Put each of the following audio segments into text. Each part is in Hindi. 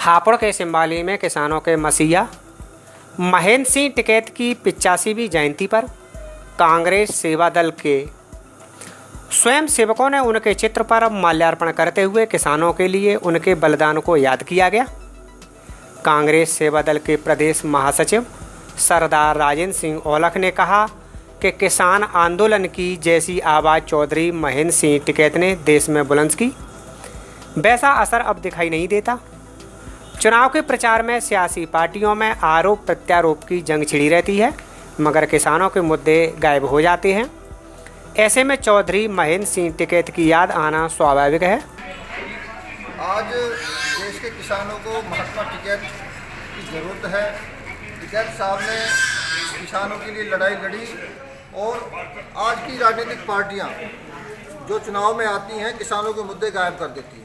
हापुड़ के सिंबाली में किसानों के मसीहा महेंद्र सिंह टिकैत की 85वीं जयंती पर कांग्रेस सेवा दल के स्वयं सेवकों ने उनके चित्र पर माल्यार्पण करते हुए किसानों के लिए उनके बलिदान को याद किया गया। कांग्रेस सेवा दल के प्रदेश महासचिव सरदार राजेंद्र सिंह औलख ने कहा कि किसान आंदोलन की जैसी आवाज़ चौधरी महेंद्र सिंह टिकैत ने देश में बुलंद की, वैसा असर अब दिखाई नहीं देता। चुनाव के प्रचार में सियासी पार्टियों में आरोप प्रत्यारोप की जंग छिड़ी रहती है, मगर किसानों के मुद्दे गायब हो जाते हैं। ऐसे में चौधरी महेंद्र सिंह टिकैत की याद आना स्वाभाविक है। आज देश के किसानों को महात्मा टिकैत की ज़रूरत है। टिकैत साहब ने किसानों के लिए लड़ाई लड़ी और आज की राजनीतिक पार्टियां जो चुनाव में आती हैं किसानों के मुद्दे गायब कर देती हैं।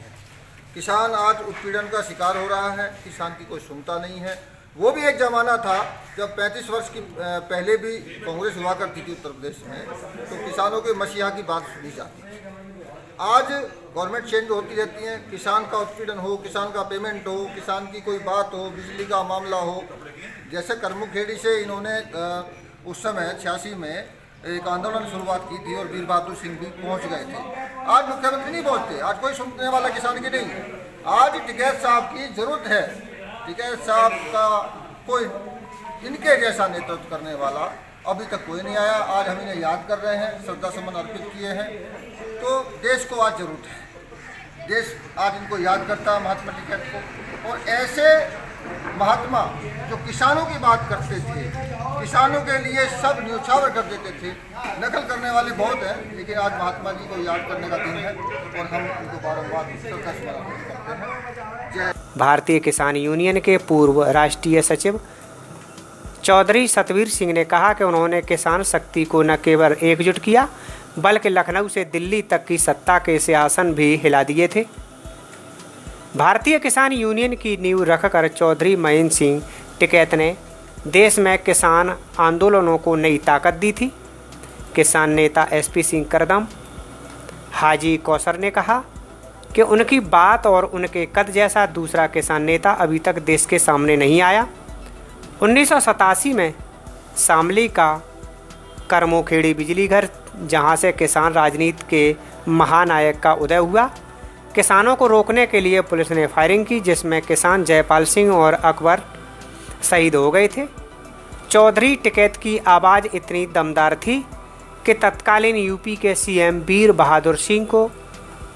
किसान आज उत्पीड़न का शिकार हो रहा है, किसान की कोई सुनता नहीं है। वो भी एक ज़माना था जब 35 वर्ष की पहले भी कांग्रेस हुआ करती थी उत्तर प्रदेश में, तो किसानों के मसीहा की बात सुनी जाती थी। आज गवर्नमेंट चेंज होती रहती है, किसान का उत्पीड़न हो, किसान का पेमेंट हो, किसान की कोई बात हो, बिजली का मामला हो। जैसे करमुखेड़ी से इन्होंने उस समय 86 में एक आंदोलन शुरुआत की थी और वीर बहादुर सिंह भी पहुंच गए थे। आज मुख्यमंत्री नहीं पहुंचते, आज कोई सुनने वाला किसान की नहीं। आज टिकैत साहब की ज़रूरत है। टिकैत साहब का कोई इनके जैसा नेतृत्व करने वाला अभी तक कोई नहीं आया। आज हम इन्हें याद कर रहे हैं, श्रद्धा सुमन अर्पित किए हैं। तो देश को आज ज़रूरत है, देश आज इनको याद करता है महात्मा टिकैत को। और ऐसे महात्मा जो किसानों की बात करते थे, किसानों के लिए सब न्यौछावर कर देते थे, नकल करने वाले बहुत हैं, लेकिन आज महात्मा जी को याद करने का दिन है और हम उनको बारंबार श्रद्धा सुमन करते हैं। जय। भारतीय किसान यूनियन के पूर्व राष्ट्रीय सचिव चौधरी सतवीर सिंह ने कहा कि उन्होंने किसान शक्ति को न केवल एकजुट किया, बल्कि लखनऊ से दिल्ली तक की सत्ता के सिंहासन भी हिला दिए थे। भारतीय किसान यूनियन की नींव रखकर चौधरी महेंद्र सिंह टिकैत ने देश में किसान आंदोलनों को नई ताकत दी थी। किसान नेता SP सिंह करदम हाजी कौसर ने कहा कि उनकी बात और उनके कद जैसा दूसरा किसान नेता अभी तक देश के सामने नहीं आया। 1987 में शामली का करमुखेड़ी बिजली घर, जहां से किसान राजनीति के महानायक का उदय हुआ, किसानों को रोकने के लिए पुलिस ने फायरिंग की, जिसमें किसान जयपाल सिंह और अकबर शहीद हो गए थे। चौधरी टिकैत की आवाज़ इतनी दमदार थी कि तत्कालीन यूपी के CM वीर बहादुर सिंह को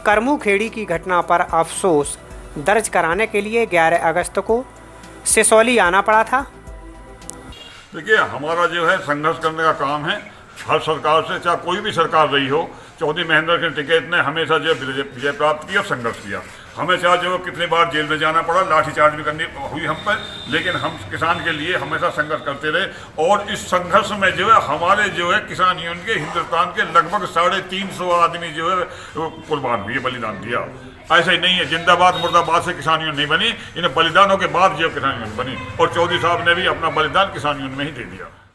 करमुखेड़ी की घटना पर अफसोस दर्ज कराने के लिए 11 अगस्त को सिसौली आना पड़ा था। देखिए, हमारा जो है संघर्ष करने का काम है हर सरकार से, चाहे कोई भी सरकार रही हो। चौधरी महेंद्र सिंह टिकैत ने हमेशा जो विजय प्राप्त किया, संघर्ष किया। हमेशा जो कितनी बार जेल में जाना पड़ा, लाठीचार्ज भी करनी हुई हम पर, लेकिन हम किसान के लिए हमेशा संघर्ष करते रहे। और इस संघर्ष में जो है हमारे जो है किसान यूनियन के हिंदुस्तान के लगभग 350 आदमी जो है कुर्बान हुए, बलिदान दिया। ऐसा ही नहीं है जिंदाबाद मुर्दाबाद से किसान यूनियन नहीं बनी, इन बलिदानों के बाद जो किसान यूनियन बनी। और चौधरी साहब ने भी अपना बलिदान किसान यूनियन में ही दे दिया।